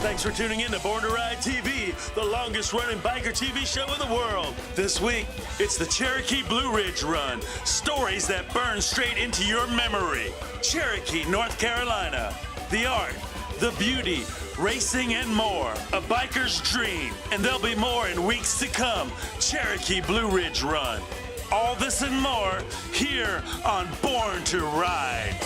Thanks for tuning in to Born to Ride TV, the longest running biker TV show in the world. This week, it's the Cherokee Blue Ridge Run. Stories that burn straight into your memory. Cherokee, North Carolina. The art, the beauty, racing and more. A biker's dream. And there'll be more in weeks to come. Cherokee Blue Ridge Run. All this and more here on Born to Ride.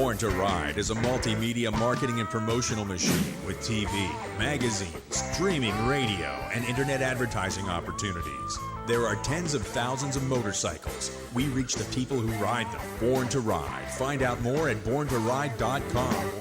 Born to Ride is a multimedia marketing and promotional machine with TV, magazines, streaming radio, and internet advertising opportunities. There are tens of thousands of motorcycles. We reach the people who ride them. Born to Ride. Find out more at borntoride.com.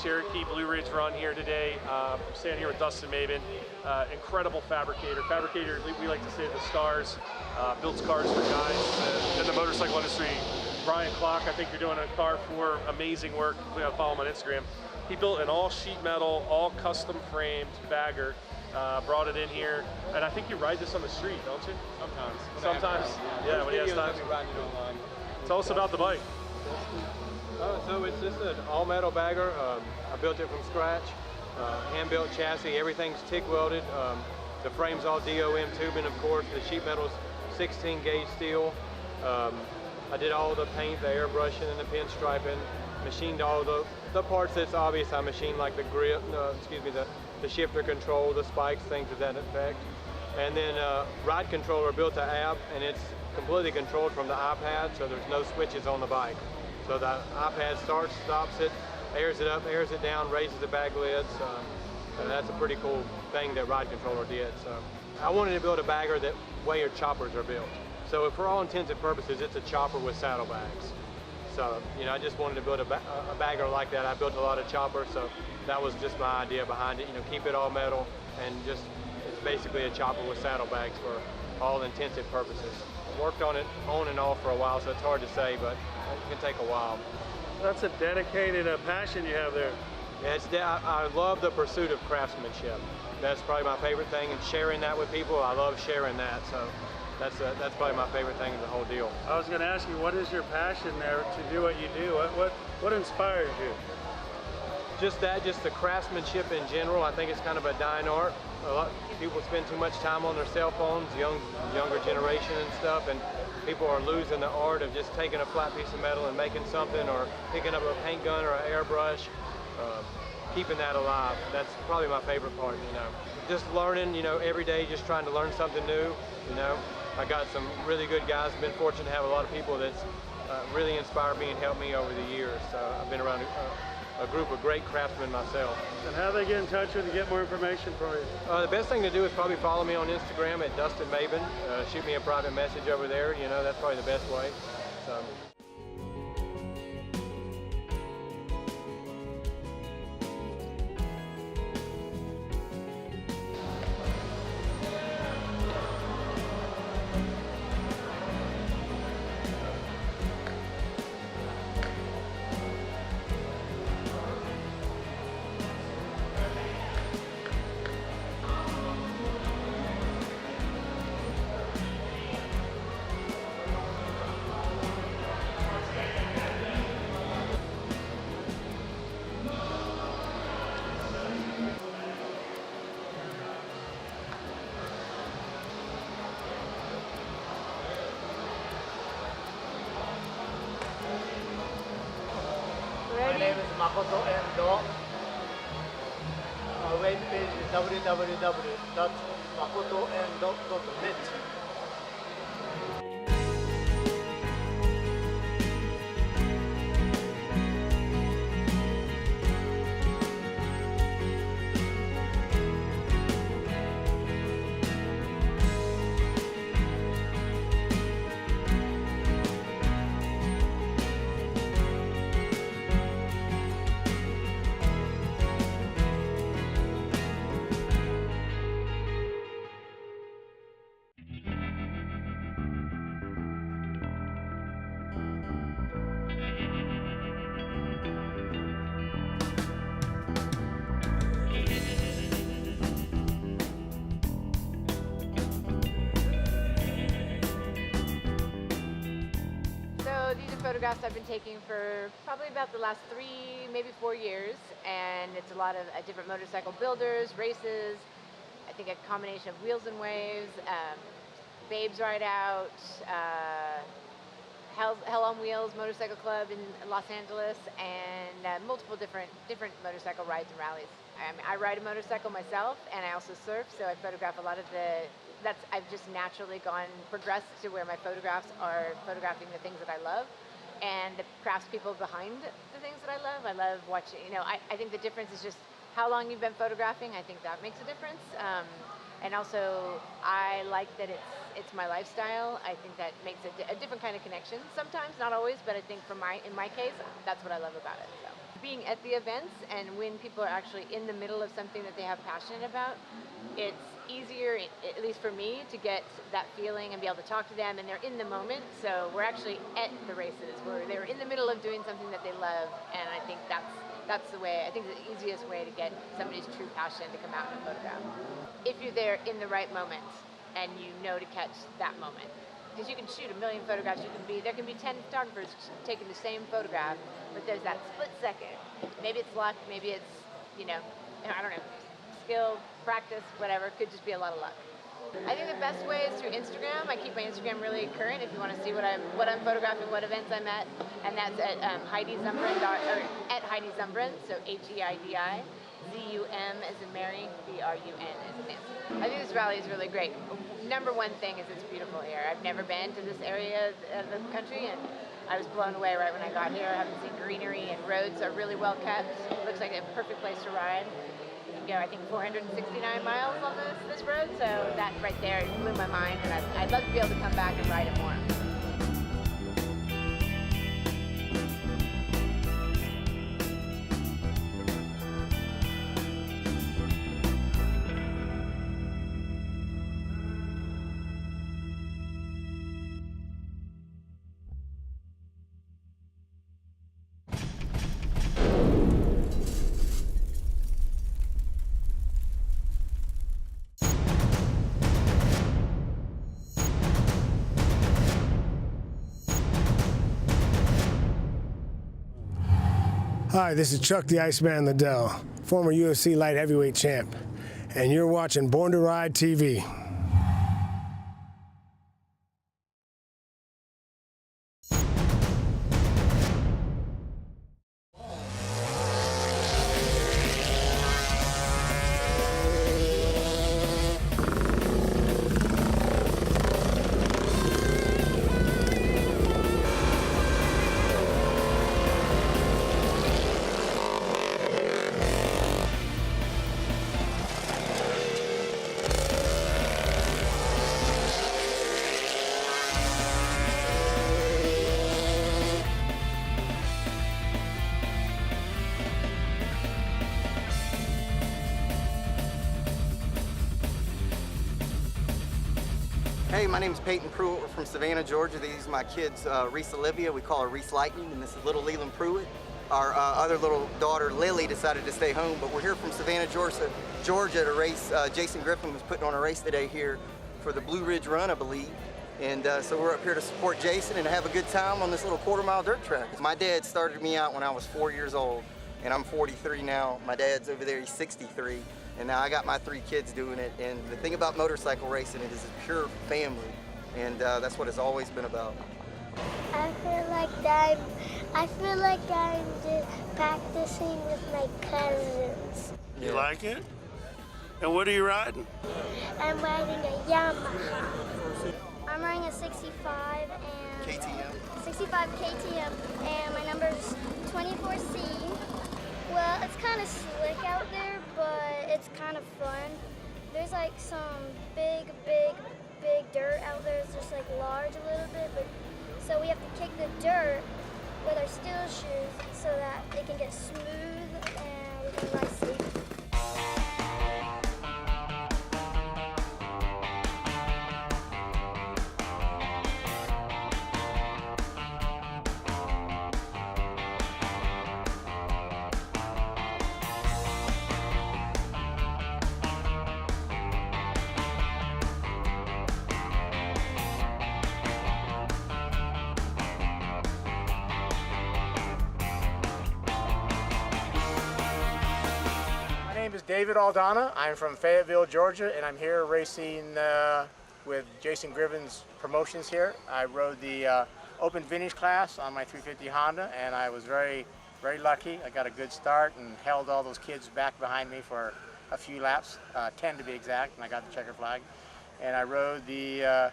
Cherokee Blue Ridge Run here today. I'm standing here with Dustin Maven, incredible fabricator. Fabricator, we like to say the stars, builds cars for guys in the motorcycle industry. Brian Klock, I think you're doing a car for amazing work. We gotta follow him on Instagram. He built an all sheet metal, all custom framed bagger, brought it in here, and I think you ride this on the street, don't you? Sometimes. Sometimes, yeah, when he has time. Tell us about the bike. So it's just an all-metal bagger. I built it from scratch. Hand-built chassis. Everything's TIG welded. The frame's all DOM tubing, of course. The sheet metal's 16-gauge steel. I did all the paint, the airbrushing, and the pinstriping. Machined all the parts that's obvious. I machined like the grip, the shifter control, the spikes, things to that effect. And then ride controller built to app, and it's completely controlled from the iPad, so there's no switches on the bike. So the iPad starts, stops it, airs it up, airs it down, raises the bag lids. And that's a pretty cool thing that Ride Controller did. So I wanted to build a bagger that way your choppers are built. So for all intents and purposes, it's a chopper with saddlebags. So, you know, I just wanted to build a bagger like that. I built a lot of choppers, so that was just my idea behind it. You know, keep it all metal and just, it's basically a chopper with saddlebags for all intents and purposes. Worked on it on and off for a while, so it's hard to say, but it can take a while. That's a dedicated passion you have there. Yeah, I love the pursuit of craftsmanship. That's probably my favorite thing, and sharing that with people, I love sharing that. So that's probably my favorite thing in the whole deal. I was going to ask you, what is your passion there to do what you do? What inspires you? Just the craftsmanship in general. I think it's kind of a dying art. A lot of people spend too much time on their cell phones, younger generation and stuff, and people are losing the art of just taking a flat piece of metal and making something, or picking up a paint gun or an airbrush, keeping that alive. That's probably my favorite part, you know. Just learning, you know, every day, just trying to learn something new, you know. I got some really good guys. Been fortunate to have a lot of people that's really inspired me and helped me over the years. So I've been around a group of great craftsmen myself. And how do they get in touch with you to get more information for you? The best thing to do is probably follow me on Instagram at Dustin Maven. Shoot me a private message over there. You know, that's probably the best way. So. My name is Makoto Endo. Our webpage is www.makotoendo.net. photographs I've been taking for probably about the last 3, maybe 4 years, and it's a lot of different motorcycle builders, races. I think a combination of wheels and waves, Babes Ride Out, Hell on Wheels Motorcycle Club in Los Angeles, and multiple different motorcycle rides and rallies. I ride a motorcycle myself, and I also surf, so I photograph a lot of I've just naturally progressed to where my photographs are photographing the things that I love, and the craftspeople behind the things that I love. I love watching, I think the difference is just how long you've been photographing. I think that makes a difference. And also, I like that it's my lifestyle. I think that makes a different kind of connection. Sometimes, not always, but I think in my case, that's what I love about it. So, being at the events and when people are actually in the middle of something that they have passion about, it's easier, at least for me, to get that feeling and be able to talk to them, and they're in the moment. So we're actually at the races where they're in the middle of doing something that they love, and I think that's the way. I think the easiest way to get somebody's true passion to come out and photograph. If you're there in the right moment and you know to catch that moment, because you can shoot a million photographs. There can be 10 photographers taking the same photograph, but there's that split second. Maybe it's luck, maybe it's I don't know, skill, practice, whatever. Could just be a lot of luck. I think the best way is through Instagram. I keep my Instagram really current if you want to see what I'm photographing, what events I'm at, and that's at Heidi Zumbrin, or at Heidi Zumbrin, so HEIDI. ZUM as in Mary, BRUN as in Nancy. I think this rally is really great. Number one thing is it's beautiful here. I've never been to this area of the country, and I was blown away right when I got here. I haven't seen greenery, and roads are really well kept. It looks like a perfect place to ride. You can go, I think, 469 miles on this road, so that right there blew my mind, and I'd love to be able to come back and ride it more. Hi, this is Chuck the Iceman Liddell, former UFC light heavyweight champ, and you're watching Born to Ride TV. Hey, my name is Payton Pruett. We're from Savannah, Georgia. These are my kids, Reese Olivia. We call her Reese Lightning, and this is little Leland Pruett. Our other little daughter, Lily, decided to stay home, but we're here from Savannah, Georgia at a race. Jason Griffin was putting on a race today here for the Blue Ridge Run, I believe. And so we're up here to support Jason and have a good time on this little quarter-mile dirt track. My dad started me out when I was 4 years old, and I'm 43 now. My dad's over there, he's 63. And now I got my 3 kids doing it, and the thing about motorcycle racing, it is a pure family, and that's what it's always been about. I feel like I'm just practicing with my cousins. You like it? And what are you riding? I'm riding a Yamaha. I'm riding a 65 and KTM. 65 KTM, and my number is 24C. Well, it's kind of slick out there, but it's kind of fun. There's like some big dirt out there. It's just like large a little bit, but so we have to kick the dirt with our steel shoes so that it can get smooth and we can ride safe. David Aldana. I'm from Fayetteville, Georgia, and I'm here racing with Jason Griven's promotions here. I rode the open vintage class on my 350 Honda, and I was very lucky. I got a good start and held all those kids back behind me for a few laps, 10 to be exact, and I got the checker flag. And I rode the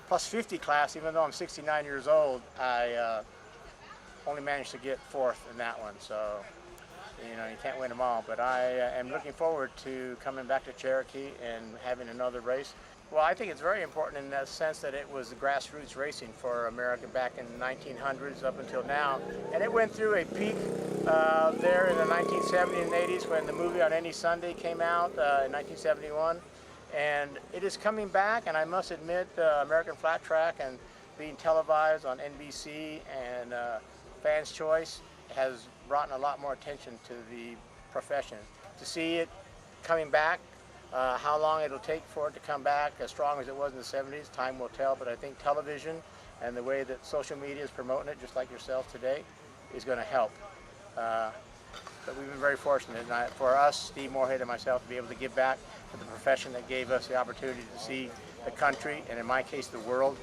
plus 50 class. Even though I'm 69 years old, I only managed to get 4th in that one. So, you know, you can't win them all. But I am looking forward to coming back to Cherokee and having another race. Well, I think it's very important in the sense that it was grassroots racing for America back in the 1900s up until now. And it went through a peak there in the 1970s and 80s when the movie On Any Sunday came out in 1971. And it is coming back, and I must admit American Flat Track and being televised on NBC and Fans' Choice has brought a lot more attention to the profession. To see it coming back, how long it'll take for it to come back as strong as it was in the 70s, time will tell, but I think television and the way that social media is promoting it, just like yourself today, is going to help. But we've been very fortunate, and for us, Steve Moorhead and myself, to be able to give back to the profession that gave us the opportunity to see the country, and in my case, the world.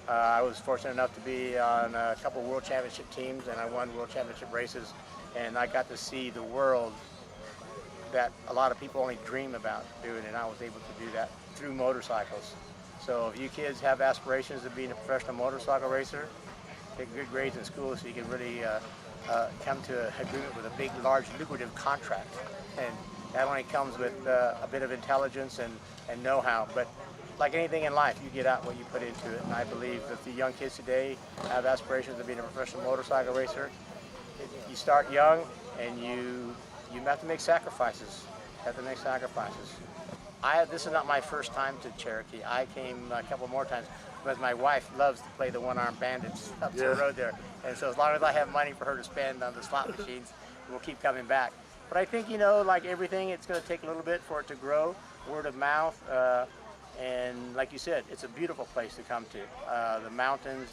I was fortunate enough to be on a couple of World Championship teams, and I won World Championship races, and I got to see the world that a lot of people only dream about doing, and I was able to do that through motorcycles. So if you kids have aspirations of being a professional motorcycle racer, take good grades in school so you can really come to an agreement with a big, large, lucrative contract. And that only comes with a bit of intelligence and know-how. But like anything in life, you get out what you put into it. And I believe that the young kids today have aspirations of being a professional motorcycle racer. You start young, and you have to make sacrifices. This is not my first time to Cherokee. I came a couple more times because my wife loves to play the one-armed bandits up the road there. And so as long as I have money for her to spend on the slot machines, we'll keep coming back. But I think, you know, like everything, it's going to take a little bit for it to grow, word of mouth. And like you said, it's a beautiful place to come to. The mountains,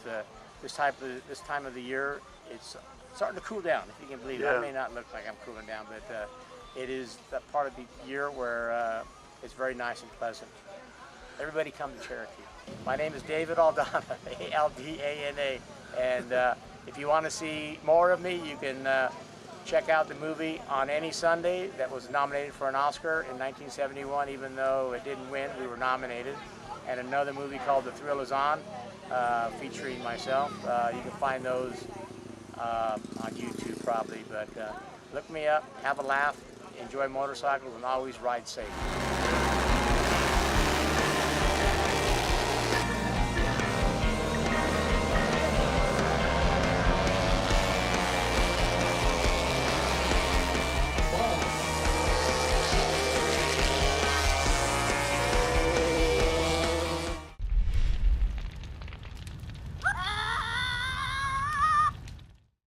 this time of the year, it's starting to cool down, if you can believe it. I may not look like I'm cooling down, but it is that part of the year where it's very nice and pleasant. Everybody come to Cherokee. My name is David Aldana, A-L-D-A-N-A, and if you want to see more of me, you can check out the movie On Any Sunday that was nominated for an Oscar in 1971. Even though it didn't win, we were nominated. And another movie called The Thrill Is On, featuring myself. You can find those on YouTube probably, but look me up, have a laugh, enjoy motorcycles, and always ride safe.